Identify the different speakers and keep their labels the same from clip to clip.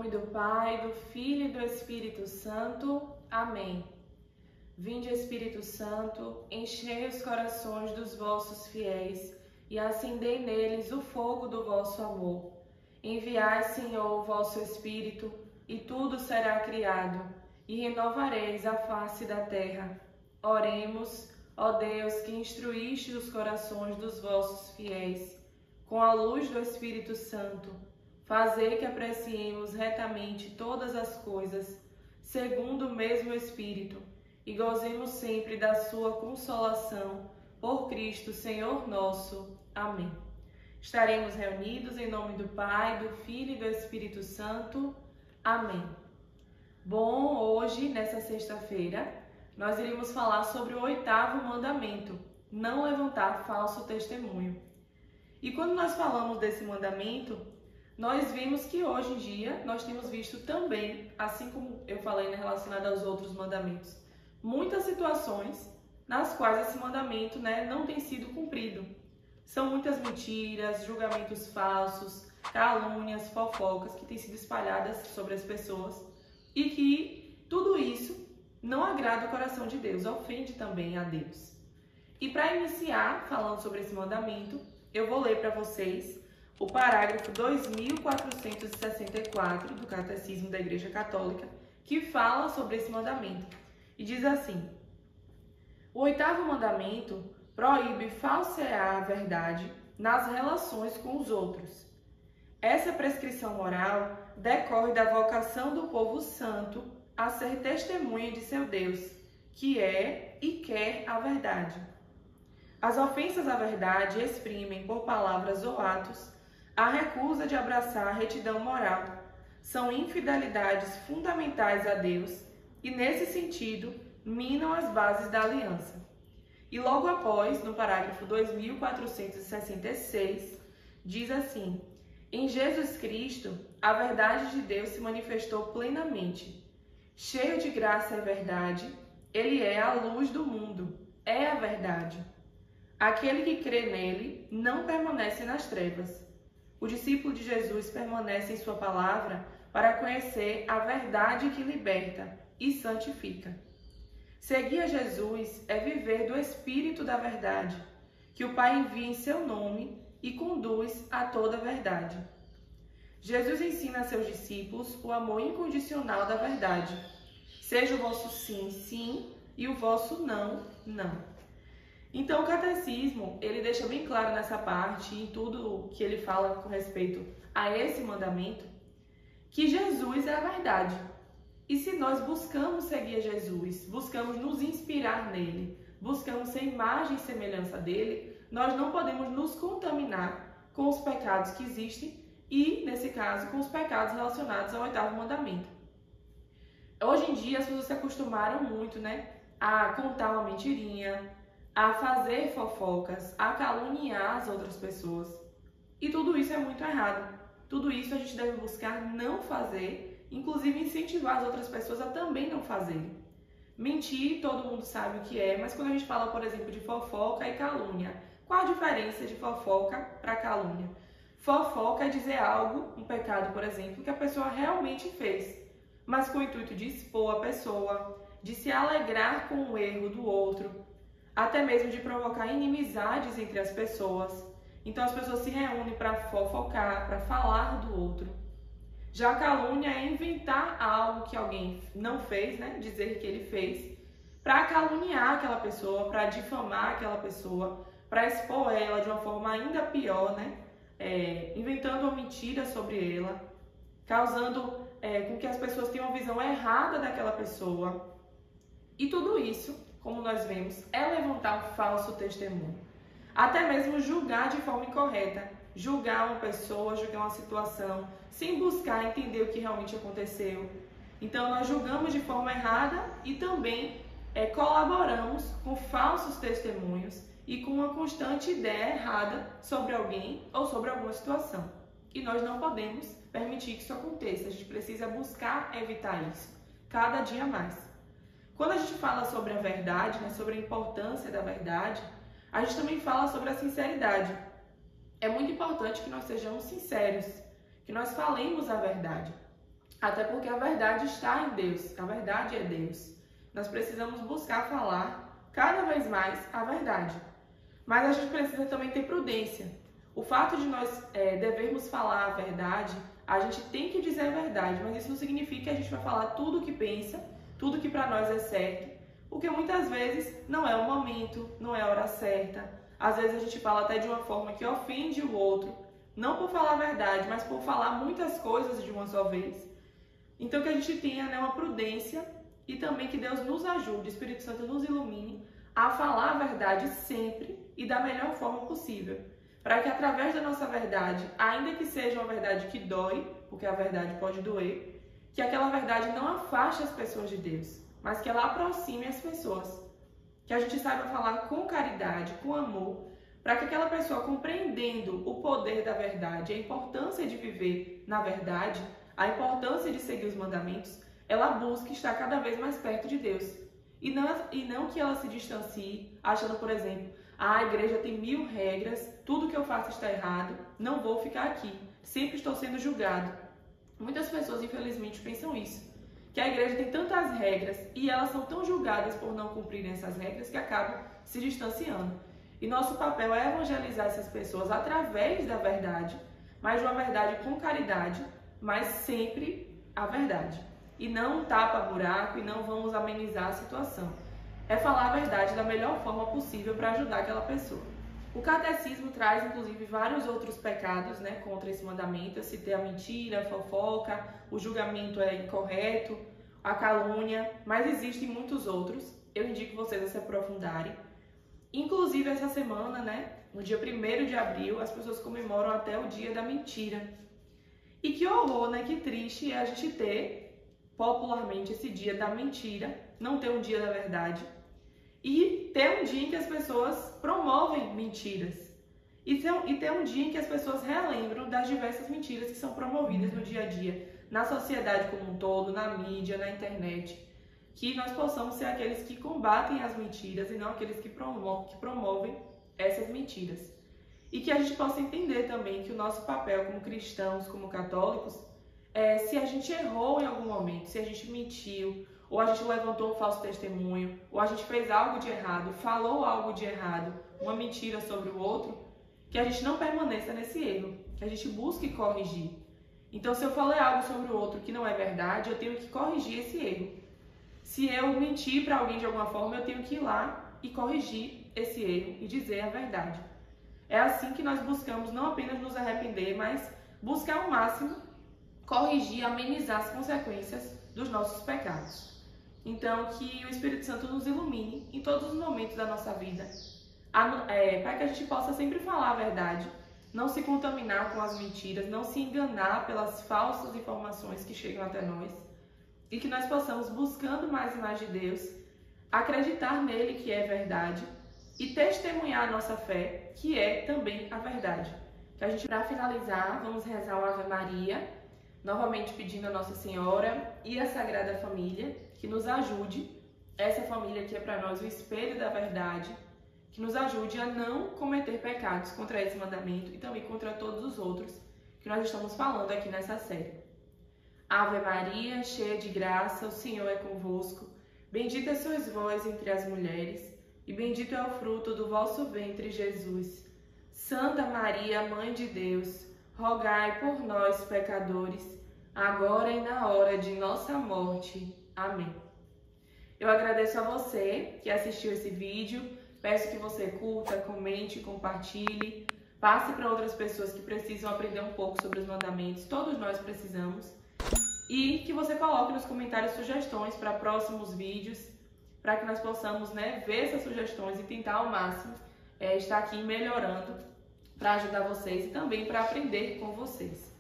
Speaker 1: nome do Pai, do Filho e do Espírito Santo. Amém. Vinde, Espírito Santo, enchei os corações dos vossos fiéis e acendei neles o fogo do vosso amor. Enviai, Senhor, o vosso Espírito, e tudo será criado, e renovareis a face da terra. Oremos, ó Deus, que instruíste os corações dos vossos fiéis, com a luz do Espírito Santo, fazei que apreciemos retamente todas as coisas, segundo o mesmo Espírito, e gozemos sempre da sua consolação, por Cristo, Senhor nosso. Amém. Estaremos reunidos em nome do Pai, do Filho e do Espírito Santo. Amém. Bom, hoje, nessa sexta-feira, nós iremos falar sobre o 8º mandamento, não levantar falso testemunho. E quando nós falamos desse mandamento, nós vimos que hoje em dia nós temos visto também, assim como eu falei relacionado aos outros mandamentos, muitas situações nas quais esse mandamento não tem sido cumprido. São muitas mentiras, julgamentos falsos, calúnias, fofocas que têm sido espalhadas sobre as pessoas e que tudo isso não agrada o coração de Deus, ofende também a Deus. E para iniciar falando sobre esse mandamento, eu vou ler para vocês o parágrafo 2464 do Catecismo da Igreja Católica, que fala sobre esse mandamento. E diz assim: o 8º mandamento proíbe falsear a verdade nas relações com os outros. Essa prescrição moral decorre da vocação do povo santo a ser testemunha de seu Deus, que é e quer a verdade. As ofensas à verdade exprimem, por palavras ou atos, a recusa de abraçar a retidão moral. São infidelidades fundamentais a Deus e, nesse sentido, minam as bases da aliança. E logo após, no parágrafo 2466, diz assim: em Jesus Cristo, a verdade de Deus se manifestou plenamente. Cheio de graça e verdade, Ele é a luz do mundo, é a verdade. Aquele que crê nele não permanece nas trevas. O discípulo de Jesus permanece em sua palavra para conhecer a verdade que liberta e santifica. Seguir a Jesus é viver do Espírito da verdade, que o Pai envia em seu nome e conduz a toda a verdade. Jesus ensina a seus discípulos o amor incondicional da verdade. Seja o vosso sim, sim, e o vosso não, não. Então, o catecismo, ele deixa bem claro nessa parte, em tudo que ele fala com respeito a esse mandamento, que Jesus é a verdade. E se nós buscamos seguir a Jesus, buscamos nos inspirar nele, buscamos ser imagem e semelhança dele, nós não podemos nos contaminar com os pecados que existem e, nesse caso, com os pecados relacionados ao 8º mandamento. Hoje em dia, as pessoas se acostumaram muito, a contar uma mentirinha, a fazer fofocas, a caluniar as outras pessoas. E tudo isso é muito errado. Tudo isso a gente deve buscar não fazer, inclusive incentivar as outras pessoas a também não fazerem. Mentir, todo mundo sabe o que é, mas quando a gente fala, por exemplo, de fofoca e calúnia, qual a diferença de fofoca para calúnia? Fofoca é dizer algo, um pecado, por exemplo, que a pessoa realmente fez, mas com o intuito de expor a pessoa, de se alegrar com o erro do outro, até mesmo de provocar inimizades entre as pessoas. Então as pessoas se reúnem para fofocar, para falar do outro. Já a calúnia é inventar algo que alguém não fez, dizer que ele fez, para caluniar aquela pessoa, para difamar aquela pessoa, para expor ela de uma forma ainda pior, inventando uma mentira sobre ela, causando com que as pessoas tenham uma visão errada daquela pessoa. E tudo isso, como nós vemos, é levantar um falso testemunho. Até mesmo julgar de forma incorreta, julgar uma pessoa, julgar uma situação, sem buscar entender o que realmente aconteceu. Então nós julgamos de forma errada e também colaboramos com falsos testemunhos e com uma constante ideia errada sobre alguém ou sobre alguma situação. E nós não podemos permitir que isso aconteça, a gente precisa buscar evitar isso, cada dia mais. Quando a gente fala sobre a verdade, sobre a importância da verdade, a gente também fala sobre a sinceridade. É muito importante que nós sejamos sinceros, que nós falemos a verdade. Até porque a verdade está em Deus, a verdade é Deus. Nós precisamos buscar falar cada vez mais a verdade. Mas a gente precisa também ter prudência. O fato de nós devermos falar a verdade, a gente tem que dizer a verdade, mas isso não significa que a gente vai falar tudo o que pensa, tudo que para nós é certo, porque muitas vezes não é o momento, não é a hora certa. Às vezes a gente fala até de uma forma que ofende o outro, não por falar a verdade, mas por falar muitas coisas de uma só vez. Então que a gente tenha, né, uma prudência e também que Deus nos ajude, o Espírito Santo nos ilumine a falar a verdade sempre e da melhor forma possível. Para que através da nossa verdade, ainda que seja uma verdade que dói, porque a verdade pode doer, que aquela verdade não afaste as pessoas de Deus, mas que ela aproxime as pessoas. Que a gente saiba falar com caridade, com amor, para que aquela pessoa, compreendendo o poder da verdade, a importância de viver na verdade, a importância de seguir os mandamentos, ela busque estar cada vez mais perto de Deus. E não que ela se distancie, achando, por exemplo, a igreja tem 1000 regras, tudo que eu faço está errado, não vou ficar aqui, sempre estou sendo julgado. Muitas pessoas, infelizmente, pensam isso, que a igreja tem tantas regras e elas são tão julgadas por não cumprirem essas regras que acabam se distanciando. E nosso papel é evangelizar essas pessoas através da verdade, mas de uma verdade com caridade, mas sempre a verdade. E não tapa-buraco e não vamos amenizar a situação. É falar a verdade da melhor forma possível para ajudar aquela pessoa. O catecismo traz, inclusive, vários outros pecados, né, contra esse mandamento. Eu citei a mentira, a fofoca, o julgamento é incorreto, a calúnia, mas existem muitos outros. Eu indico vocês a se aprofundarem. Inclusive, essa semana, né, no dia 1º de abril, as pessoas comemoram até o dia da mentira. E que horror, né, que triste é a gente ter popularmente esse dia da mentira, não ter um dia da verdade, e ter um dia em que as pessoas promovem mentiras, e ter um dia em que as pessoas relembram das diversas mentiras que são promovidas no dia a dia, na sociedade como um todo, na mídia, na internet, que nós possamos ser aqueles que combatem as mentiras e não aqueles que promovem essas mentiras. E que a gente possa entender também que o nosso papel como cristãos, como católicos, se a gente errou em algum momento, se a gente mentiu, ou a gente levantou um falso testemunho, ou a gente fez algo de errado, falou algo de errado, uma mentira sobre o outro, que a gente não permaneça nesse erro, que a gente busque corrigir. Então, se eu falei algo sobre o outro que não é verdade, eu tenho que corrigir esse erro. Se eu mentir para alguém de alguma forma, eu tenho que ir lá e corrigir esse erro e dizer a verdade. É assim que nós buscamos não apenas nos arrepender, mas buscar ao máximo corrigir, amenizar as consequências dos nossos pecados. Então, que o Espírito Santo nos ilumine em todos os momentos da nossa vida, para que a gente possa sempre falar a verdade, não se contaminar com as mentiras, não se enganar pelas falsas informações que chegam até nós, e que nós possamos, buscando mais e mais de Deus, acreditar nele que é verdade e testemunhar a nossa fé, que é também a verdade. Que a gente, para finalizar, vamos rezar o Ave Maria, novamente pedindo a Nossa Senhora e a Sagrada Família que nos ajude, essa família que é para nós o espelho da verdade, que nos ajude a não cometer pecados contra esse mandamento e também contra todos os outros que nós estamos falando aqui nessa série. Ave Maria, cheia de graça, o Senhor é convosco. Bendita sois vós entre as mulheres, e bendito é o fruto do vosso ventre, Jesus. Santa Maria, Mãe de Deus, rogai por nós, pecadores, agora e na hora de nossa morte. Amém. Eu agradeço a você que assistiu esse vídeo. Peço que você curta, comente, compartilhe, passe para outras pessoas que precisam aprender um pouco sobre os mandamentos. Todos nós precisamos. E que você coloque nos comentários sugestões para próximos vídeos, para que nós possamos, ver essas sugestões e tentar ao máximo estar aqui melhorando para ajudar vocês e também para aprender com vocês.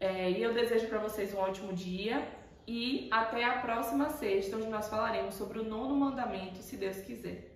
Speaker 1: E eu desejo para vocês um ótimo dia e até a próxima sexta, onde nós falaremos sobre o 9º mandamento, se Deus quiser.